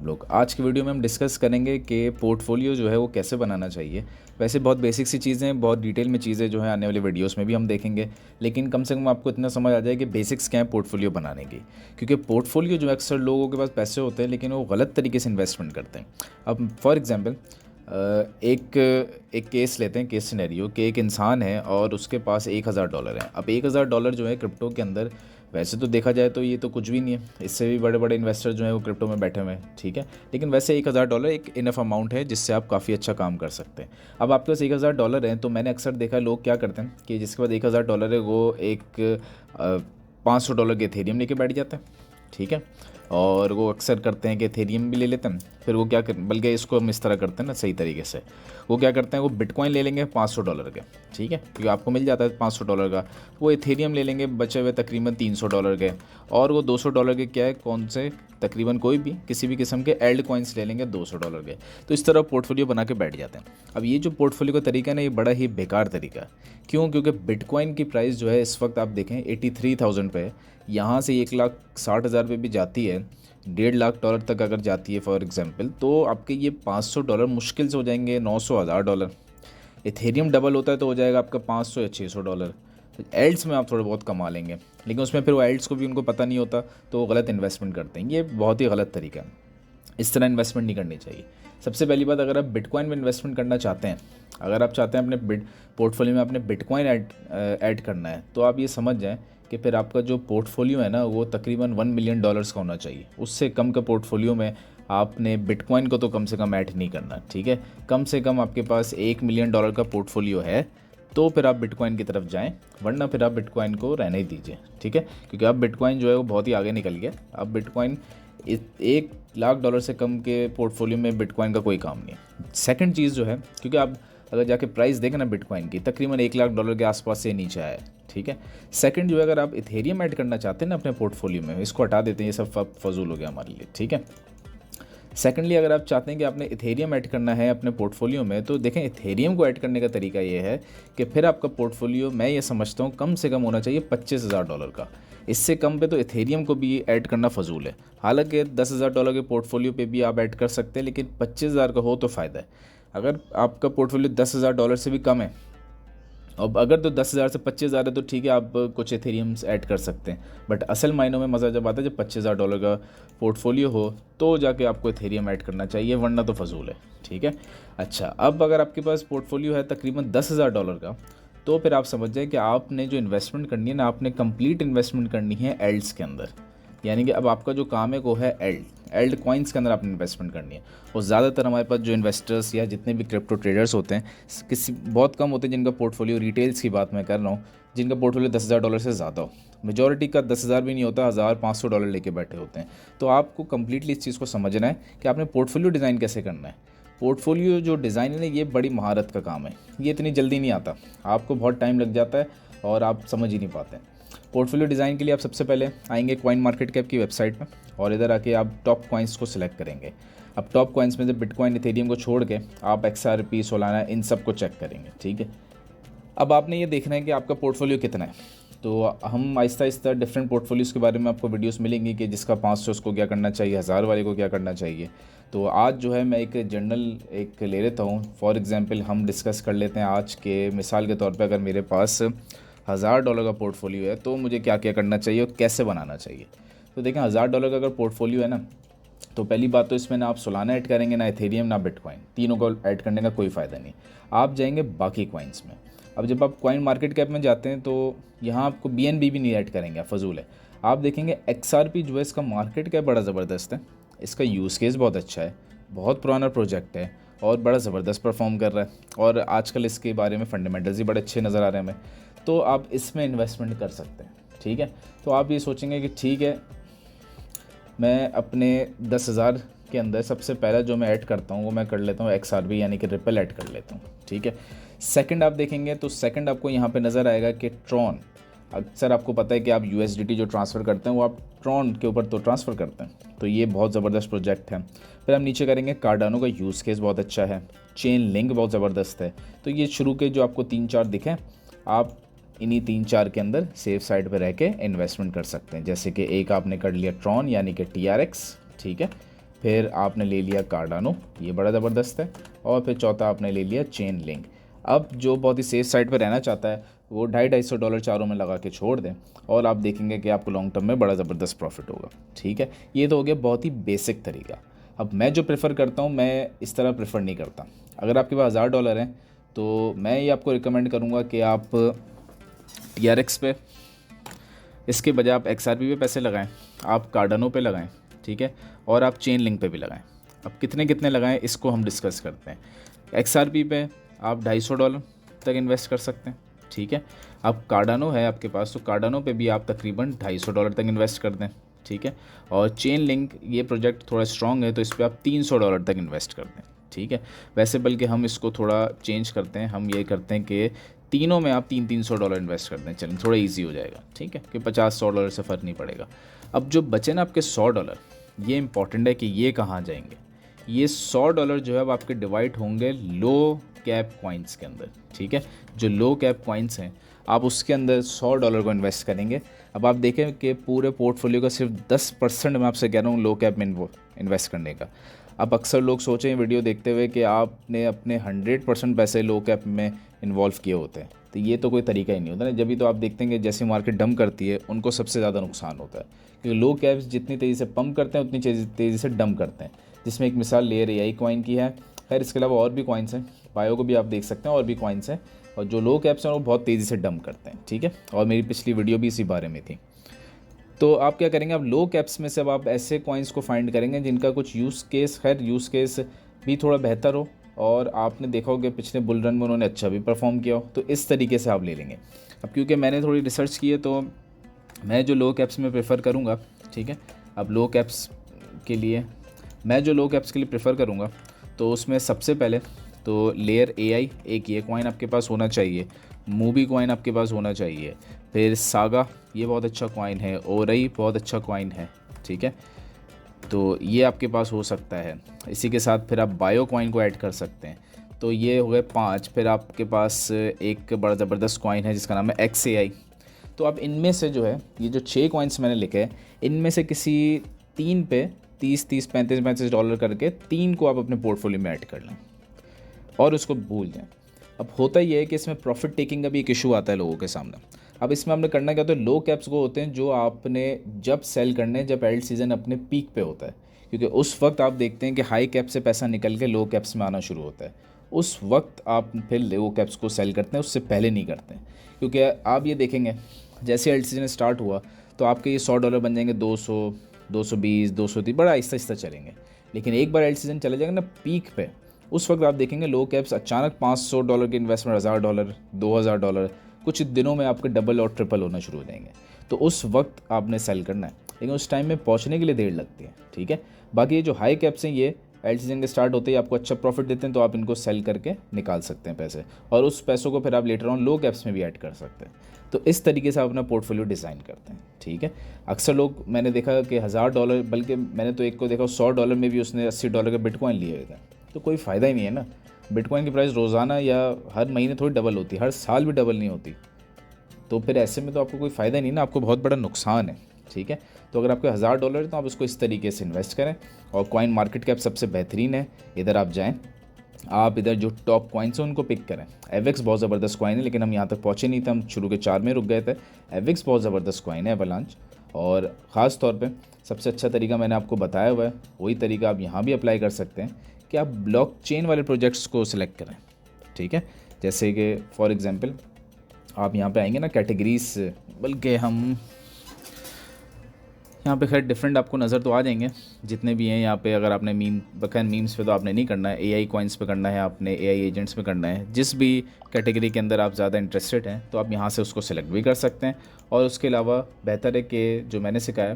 लोग। आज की वीडियो में हम डिस्कस करेंगे कि पोर्टफोलियो जो है वो कैसे बनाना चाहिए। वैसे बहुत बेसिक सी चीज़ें, बहुत डिटेल में चीज़ें जो है आने वाले वीडियोस में भी हम देखेंगे, लेकिन कम से कम आपको इतना समझ आ जाए कि बेसिक्स क्या है पोर्टफोलियो बनाने की। क्योंकि पोर्टफोलियो जो अक्सर लोगों के पास पैसे होते हैं लेकिन वो गलत तरीके से इन्वेस्टमेंट करते हैं। अब फॉर एग्जांपल एक एक केस लेते हैं, केस सिनेरियो कि एक इंसान है और उसके पास $1000 है। अब $1000 जो है क्रिप्टो के अंदर, वैसे तो देखा जाए तो ये तो कुछ भी नहीं है, इससे भी बड़े बड़े इन्वेस्टर जो हैं वो क्रिप्टो में बैठे हुए हैं, ठीक है। लेकिन वैसे $1000 एक इनफ अमाउंट है जिससे आप काफ़ी अच्छा काम कर सकते हैं। अब आपके पास $1000 हैं तो मैंने अक्सर देखा लोग क्या करते हैं कि जिसके पास $1000 है वो एक $500 के एथेरियम लेके बैठ जाता है, ठीक है। और वो अक्सर करते हैं कि एथेरियम भी ले लेते हैं, फिर वो क्या कर, बल्कि इसको हम इस तरह करते हैं ना सही तरीके से, वो क्या करते हैं, वो बिटकॉइन ले लेंगे $500 के, ठीक है, क्योंकि आपको मिल जाता है $500 का। वो एथेरियम ले लेंगे बचे हुए तकरीबन $300 के, और वो $200 के क्या है, कौन से, तकरीबन कोई भी किसी भी किस्म के एल्ड कॉइन्स ले लेंगे $200 के। तो इस तरह पोर्टफोलियो बना के बैठ जाते हैं। अब ये जो पोर्टफोलियो का तरीका है ना, ये बड़ा ही बेकार तरीका है। क्यों? क्योंकि बिटकॉइन की प्राइस जो है इस वक्त आप देखें 83,000 पे है। यहाँ से 1,60,000 पे भी जाती है, $1.5 लाख तक अगर जाती है फॉर एग्जांपल, तो आपके ये $500 मुश्किल से हो जाएंगे 900 $1,000। इथेरियम डबल होता है तो हो जाएगा आपका 500 या $600। एल्ड्स में आप थोड़े बहुत कमा लेंगे, लेकिन उसमें फिर वो एल्ड्स को भी उनको पता नहीं होता तो वो गलत इन्वेस्टमेंट करते हैं। ये बहुत ही गलत तरीका है, इस तरह इन्वेस्टमेंट नहीं करनी चाहिए। सबसे पहली बात, अगर आप बिटकॉइन में इन्वेस्टमेंट करना चाहते हैं, अगर आप चाहते हैं अपने पोर्टफोलियो में अपने बिटकॉइन ऐड करना है, तो आप ये समझ जाएं कि फिर आपका जो पोर्टफोलियो है ना वो तकरीबन $1 मिलियन का होना चाहिए। उससे कम का पोर्टफोलियो में आपने बिटकॉइन को तो कम से कम ऐड नहीं करना, ठीक है। कम से कम आपके पास $1 मिलियन का पोर्टफोलियो है तो फिर आप बिटकॉइन की तरफ जाएं, वरना फिर आप बिटकॉइन को रहने ही दीजिए, ठीक है। क्योंकि अब बिटकॉइन जो है वो बहुत ही आगे निकल गया। अब बिटकॉइन $1 लाख से कम के पोर्टफोलियो में बिटकॉइन का कोई काम नहीं है। सेकंड चीज़ जो है, क्योंकि आप अगर जाके प्राइस देखें ना बिटकॉइन की, तकरीबन $1 लाख के आसपास से नीचे आया है, ठीक है। सेकंड जो है, अगर आप इथेरियम ऐड करना चाहते हैं ना अपने पोर्टफोलियो में, इसको हटा देते हैं, ये सब फजूल हो गया हमारे लिए, ठीक है। सेकेंडली, अगर आप चाहते हैं कि आपने इथेरियम ऐड करना है अपने पोर्टफोलियो में, तो देखें इथेरियम को ऐड करने का तरीका ये है कि फिर आपका पोर्टफोलियो, मैं ये समझता हूँ, कम से कम होना चाहिए $25,000 का। इससे कम पे तो इथेरियम को भी ऐड करना फजूल है। हालांकि $10,000 के पोर्टफोलियो पे भी आप ऐड कर सकते हैं, लेकिन 25,000 का हो तो फ़ायदा है। अगर आपका पोर्टफोलियो $10,000 से भी कम है, अब अगर तो 10,000 से 25,000 है तो ठीक है, आप कुछ एथेरियम्स ऐड कर सकते हैं। बट असल मायनों में मज़ा जब आता है जब $25,000 का पोर्टफोलियो हो, तो जाके आपको एथेरियम ऐड करना चाहिए, वरना तो फजूल है, ठीक है। अच्छा, अब अगर आपके पास पोर्टफोलियो है तकरीबन $10,000 का, तो फिर आप समझ जाए कि आपने जो इन्वेस्टमेंट करनी है ना, आपने कंप्लीट इन्वेस्टमेंट करनी है एल्ड्स के अंदर। यानी कि अब आपका जो काम है वो है एल्ड कॉइन्स के अंदर आपने इन्वेस्टमेंट करनी है। और ज़्यादातर हमारे पास जो इन्वेस्टर्स या जितने भी क्रिप्टो ट्रेडर्स होते हैं, किसी बहुत कम होते हैं जिनका पोर्टफोलियो, रिटेल्स की बात मैं कर रहा हूँ, जिनका पोर्टफोलियो $10,000 से ज़्यादा हो। मेजॉरिटी का 10,000 भी नहीं होता, $1,500 लेके बैठे होते हैं। तो आपको कंप्लीटली इस चीज़ को समझना है कि आपने पोर्टफोलियो डिज़ाइन कैसे करना है। पोर्टफोलियो जो डिज़ाइन है ना, ये बड़ी महारत का काम है, ये इतनी जल्दी नहीं आता, आपको बहुत टाइम लग जाता है और आप समझ ही नहीं पाते हैं। पोर्टफोलियो डिज़ाइन के लिए आप सबसे पहले आएंगे कॉइन मार्केट कैप की वेबसाइट में, और इधर आके आप टॉप कॉइन्स को सिलेक्ट करेंगे। अब टॉप कॉइन्स में से बिटकॉइन, इथेरियम को छोड़ के आप XRP, सोलाना, इन सब को चेक करेंगे, ठीक है। अब आपने ये देखना है कि आपका पोर्टफोलियो कितना है। तो हम आहिस्ता आहिस्ता डिफरेंट पोर्टफोलियोज़ के बारे में आपको वीडियोस मिलेंगी कि जिसका 500 उसको क्या करना चाहिए, 1000 वाले को क्या करना चाहिए। तो आज जो है मैं एक जनरल एक ले लेता हूँ। फॉर एग्जांपल हम डिस्कस कर लेते हैं आज के मिसाल के तौर पे, अगर मेरे पास $1000 का पोर्टफोलियो है तो मुझे क्या क्या करना चाहिए और कैसे बनाना चाहिए। तो देखें, $1000 का अगर पोर्टफोलियो है ना, तो पहली बात तो इसमें ना आप सोलाना ऐड करेंगे, ना इथेरियम, ना बिटकॉइन, तीनों को ऐड करने का कोई फ़ायदा नहीं। आप जाएंगे बाकी कॉइन्स में। अब जब आप कॉइन मार्केट कैप में जाते हैं तो यहाँ आपको BNB भी नहीं ऐड करेंगे, फजूल है। आप देखेंगे XRP जो है, इसका मार्केट कैप बड़ा ज़बरदस्त है, इसका यूज़ केस बहुत अच्छा है, बहुत पुराना प्रोजेक्ट है और बड़ा ज़बरदस्त परफॉर्म कर रहा है, और आजकल इसके बारे में फंडामेंटल्स भी बड़े अच्छे नज़र आ रहे हैं हमें। तो आप इसमें इन्वेस्टमेंट कर सकते हैं, ठीक है। तो आप ये सोचेंगे कि ठीक है, मैं अपने 10,000 के अंदर सबसे पहला जो मैं ऐड करता हूँ वो मैं कर लेता हूँ XRP यानी कि रिपल ऐड कर लेता हूँ, ठीक है। सेकंड आप देखेंगे तो सेकंड आपको यहाँ पे नज़र आएगा कि ट्रॉन। अक्सर आपको पता है कि आप USDT जो ट्रांसफ़र करते हैं वो आप ट्रॉन के ऊपर तो ट्रांसफ़र करते हैं, तो ये बहुत ज़बरदस्त प्रोजेक्ट है। फिर हम नीचे करेंगे कार्डानो का यूज़ केस बहुत अच्छा है, चेन लिंक बहुत ज़बरदस्त है। तो ये शुरू के जो आपको 3-4 दिखे, आप इन्हीं 3-4 के अंदर सेफ साइड पर रह के इन्वेस्टमेंट कर सकते हैं। जैसे कि एक आपने कर लिया ट्रॉन यानी कि TRX, ठीक है। फिर आपने ले लिया कार्डानो, ये बड़ा ज़बरदस्त है, और फिर चौथा आपने ले लिया चेन लिंक। अब जो बहुत ही सेफ साइड पर रहना चाहता है वो $250-250 चारों में लगा के छोड़ दें, और आप देखेंगे कि आपको लॉन्ग टर्म में बड़ा ज़बरदस्त प्रॉफिट होगा। ठीक है, ये तो हो गया बहुत ही बेसिक तरीका। अब मैं जो प्रेफर करता हूँ, मैं इस तरह प्रेफर नहीं करता। अगर आपके पास $1000 हैं तो मैं ये आपको रिकमेंड करूँगा कि आप TRX पे, इसके बजाय आप XRP पे पैसे लगाएं, आप कार्डानो पे लगाएं, ठीक है, और आप चेन लिंक पे भी लगाएं। अब कितने कितने लगाएं इसको हम डिस्कस करते हैं। XRP पे आप $250 तक इन्वेस्ट कर सकते हैं, ठीक है। अब कार्डानो है आपके पास, तो कार्डानो पे भी आप तकरीबन $250 तक इन्वेस्ट कर दें, ठीक है। और चेन लिंक, ये प्रोजेक्ट थोड़ा स्ट्रॉन्ग है तो इस पर आप $300 तक इन्वेस्ट कर दें, ठीक है। वैसे बल्कि हम इसको थोड़ा चेंज करते हैं, हम ये करते हैं कि तीनों में आप $300 इन्वेस्ट कर दें, चलें थोड़ा इजी हो जाएगा, ठीक है, कि $50-100 से फ़र्क नहीं पड़ेगा। अब जो बचे ना आपके $100, ये इंपॉर्टेंट है कि ये कहाँ जाएंगे। ये $100 जो है अब आपके डिवाइड होंगे लो कैप कॉइन्स के अंदर, ठीक है। जो लो कैप कॉइन्स हैं आप उसके अंदर $100 को इन्वेस्ट करेंगे। अब आप देखें कि पूरे पोर्टफोलियो का सिर्फ 10% मैं आपसे कह रहा हूँ लो कैप में इन्वेस्ट करने का। अब अक्सर लोग सोचें वीडियो देखते हुए कि आपने अपने 100% पैसे लो कैप में इन्वॉल्व किए होते हैं, तो ये तो कोई तरीका ही नहीं होता ना। जब भी तो आप देखते हैं कि जैसे मार्केट डंप करती है उनको सबसे ज़्यादा नुकसान होता है, क्योंकि लो कैप्स जितनी तेज़ी से पंप करते हैं उतनी तेज़ी से डंप करते हैं। जिसमें एक मिसाल लेयर AI कॉइन की है। खैर इसके अलावा और भी कॉइन्स हैं, बायो को भी आप देख सकते हैं, और भी कॉइन्स हैं, और जो लो कैप्स हैं वो बहुत तेज़ी से डंप करते हैं, ठीक है। और मेरी पिछली वीडियो भी इसी बारे में थी। तो आप क्या करेंगे, अब लो कैप्स में से अब आप ऐसे कॉइन्स को फाइंड करेंगे जिनका कुछ यूज़ केस, खैर यूज़ केस भी थोड़ा बेहतर हो, और आपने देखा होगा पिछले बुल रन में उन्होंने अच्छा भी परफॉर्म किया हो, तो इस तरीके से आप ले लेंगे। अब क्योंकि मैंने थोड़ी रिसर्च की है तो मैं जो लो कैप्स में प्रेफर करूँगा, ठीक है। अब लो कैप्स के लिए मैं जो लो कैप्स के लिए प्रेफर करूँगा तो उसमें सबसे पहले तो लेयर AI, एक ये कॉइन आपके पास होना चाहिए। मूवी कॉइन आपके पास होना चाहिए। फिर सागा, ये बहुत अच्छा कॉइन है। ओरई बहुत अच्छा कॉइन है, ठीक है, तो ये आपके पास हो सकता है। इसी के साथ फिर आप बायो कॉइन को ऐड कर सकते हैं, तो ये हो गए 5। फिर आपके पास एक बड़ा ज़बरदस्त कॉइन है जिसका नाम है XAI। तो आप इनमें से जो है ये जो 6 कॉइन्स मैंने लिखे हैं, इनमें से किसी 3 पे 30-30, $35-35 करके 3 को आप अपने पोर्टफोलियो में ऐड कर लें और उसको भूल जाएं। अब होता ये है कि इसमें प्रॉफिट टेकिंग का भी एक इशू आता है लोगों के सामने। अब इसमें आपने करना क्या होता है, लो कैप्स वो होते हैं जो आपने जब सेल करने हैं जब एल्ट सीज़न अपने पीक पे होता है, क्योंकि उस वक्त आप देखते हैं कि हाई कैप से पैसा निकल के लो कैप्स में आना शुरू होता है। उस वक्त आप फिर लो कैप्स को सेल करते हैं, उससे पहले नहीं करते हैं। क्योंकि आप ये देखेंगे जैसे एल्ट सीजन स्टार्ट हुआ तो आपके ये $100 बन जाएंगे 200, 220, 230, बड़ा आहिस्ता आहिस्ता चलेंगे। लेकिन एक बार एल्ट सीजन चले जाएगा ना पीक पे, उस वक्त आप देखेंगे लो कैप्स अचानक $500 की इन्वेस्टमेंट $1000, $2000 कुछ दिनों में आपके डबल और ट्रिपल होना शुरू हो जाएंगे। तो उस वक्त आपने सेल करना है, लेकिन उस टाइम में पहुंचने के लिए देर लगती है, ठीक है। बाकी ये जो हाई कैप्स हैं ये एल्ट सीजन के स्टार्ट होते ही आपको अच्छा प्रॉफिट देते हैं, तो आप इनको सेल करके निकाल सकते हैं पैसे, और उस पैसों को फिर आप लेटर ऑन लो कैप्स में भी ऐड कर सकते हैं। तो इस तरीके से आप अपना पोर्टफोलियो डिज़ाइन करते हैं, ठीक है। अक्सर लोग मैंने देखा कि $1000, बल्कि मैंने तो एक को देखा $100 में भी उसने $80 के बिटकॉइन लिए हुए थे। तो कोई फ़ायदा ही नहीं है ना। बिटकॉइन की प्राइस रोज़ाना या हर महीने थोड़ी डबल होती है, हर साल भी डबल नहीं होती। तो फिर ऐसे में तो आपको कोई फ़ायदा नहीं ना, आपको बहुत बड़ा नुकसान है, ठीक है। तो अगर आपके $1000 है तो आप इसको इस तरीके से इन्वेस्ट करें। और कॉइन मार्केट कैप सबसे बेहतरीन है, इधर आप जाएँ, आप इधर जो टॉप कॉइन्स हैं उनको पिक करें। एविक्स बहुत ज़बरदस्त कॉइन है, लेकिन हम यहाँ तक पहुँचे नहीं थे, हम शुरू के 4 में रुक गए थे। एविक्स बहुत ज़बरदस्त कॉइन है, एवलांच। और ख़ास तौर पे सबसे अच्छा तरीका मैंने आपको बताया हुआ है, वही तरीका आप यहाँ भी अप्लाई कर सकते हैं कि आप ब्लॉकचेन वाले प्रोजेक्ट्स को सिलेक्ट करें, ठीक है। जैसे कि फॉर एग्जांपल आप यहाँ पे आएंगे ना कैटेगरीज, बल्कि हम यहाँ पे खैर डिफरेंट आपको नज़र तो आ जाएंगे जितने भी हैं यहाँ पे। अगर आपने मीम्स पे तो आपने नहीं करना है, AI कॉइन्स पे करना है आपने, AI एजेंट्स पे करना है। जिस भी कैटेगरी के अंदर आप ज़्यादा इंटरेस्टेड हैं तो आप यहाँ से उसको सेलेक्ट भी कर सकते हैं। और उसके अलावा बेहतर है कि जो मैंने सिखाया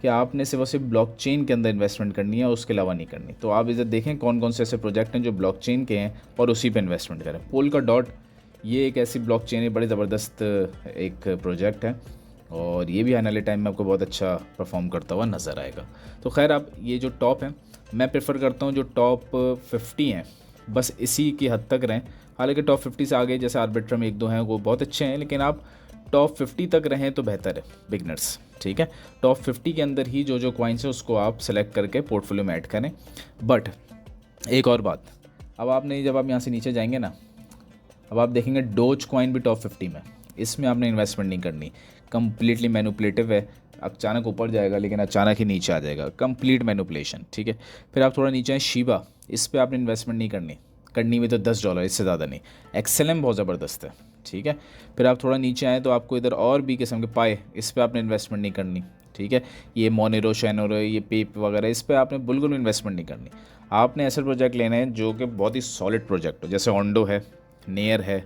कि आपने सिर्फ ब्लॉकचेन के अंदर इन्वेस्टमेंट करनी है, उसके अलावा नहीं करनी। तो आप इधर देखें कौन कौन से ऐसे प्रोजेक्ट हैं जो ब्लॉकचेन के हैं और उसी पर इन्वेस्टमेंट करें। पोलकाडॉट, ये एक ऐसी ब्लॉकचेन है, बड़ी ज़बरदस्त एक प्रोजेक्ट है, और ये भी आने वाले टाइम में आपको बहुत अच्छा परफॉर्म करता हुआ नज़र आएगा। तो खैर आप ये जो टॉप हैं, मैं प्रेफर करता हूँ जो टॉप 50 हैं बस इसी की हद तक रहें। हालांकि टॉप 50 से आगे जैसे आर्बिट्रम 1-2 हैं वो बहुत अच्छे हैं, लेकिन आप टॉप 50 तक रहें तो बेहतर है बिगनर्स। ठीक है। टॉप 50 के अंदर ही जो जो कॉइन्स है उसको आप सेलेक्ट करके पोर्टफोलियो में ऐड करें। बट एक और बात, अब आपने जब आप यहाँ से नीचे जाएंगे ना, अब आप देखेंगे डोज कॉइन भी टॉप 50 में। इसमें आपने इन्वेस्टमेंट नहीं करनी, कंप्लीटली मैनिपुलेटिव है। अचानक ऊपर जाएगा लेकिन अचानक ही नीचे आ जाएगा, कंप्लीट मैनिपुलेशन, ठीक है। फिर आप थोड़ा नीचे हैं शीबा, इस पर आपने इन्वेस्टमेंट नहीं करनी, करनी भी तो $10, इससे ज़्यादा नहीं। एक्सएलएम बहुत ज़बरदस्त है, ठीक है। फिर आप थोड़ा नीचे आए तो आपको इधर और भी किस्म के पाए, इस पर आपने इन्वेस्टमेंट नहीं करनी, ठीक है। ये मोनेरो, शैनोरो, ये पेप वगैरह, इस पर आपने बिल्कुल इन्वेस्टमेंट नहीं करनी। आपने ऐसे प्रोजेक्ट लेने हैं जो कि बहुत ही सॉलिड प्रोजेक्ट हो, जैसे ओंडो है, नेयर है,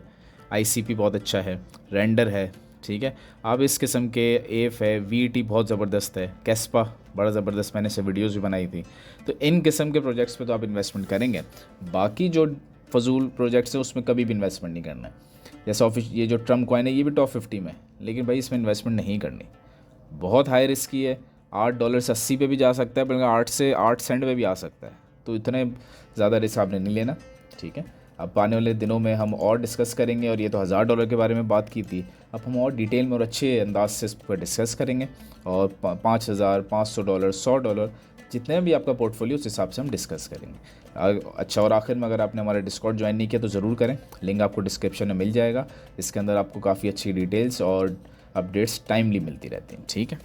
आईसीपी बहुत अच्छा है, रेंडर है, ठीक है। आप इस किस्म के एफ है, वीटी बहुत ज़बरदस्त है, कैस्पा बड़ा ज़बरदस्त, मैंने से वीडियोज़ भी बनाई थी। तो इन किस्म के प्रोजेक्ट्स पे तो आप इन्वेस्टमेंट करेंगे। बाकी जो फजूल प्रोजेक्ट्स हैं उसमें कभी भी इन्वेस्टमेंट नहीं करना है। जैसे ऑफिस ये जो ट्रम्प कॉइन है, ये भी टॉप 50 में है, लेकिन भाई इसमें इन्वेस्टमेंट नहीं करनी, बहुत हाई रिस्क की है। $8.80 पे भी जा सकता है, बल्कि 8 से 8 सेंट पे भी आ सकता है। तो इतने ज़्यादा रिस्क आपने नहीं लेना, ठीक है। अब आने वाले दिनों में हम और डिस्कस करेंगे, और ये तो $1000 के बारे में बात की थी, अब हम और डिटेल में और अच्छे अंदाज से इस पर डिस्कस करेंगे। और $5000, $500, $100 जितने भी आपका पोर्टफोलियो, उस हिसाब से हम डिस्कस करेंगे। अच्छा, और आखिर में अगर आपने हमारा डिस्कॉर्ड ज्वाइन नहीं किया तो ज़रूर करें, लिंक आपको डिस्क्रिप्शन में मिल जाएगा। इसके अंदर आपको काफ़ी अच्छी डिटेल्स और अपडेट्स टाइमली मिलती रहती हैं, ठीक है।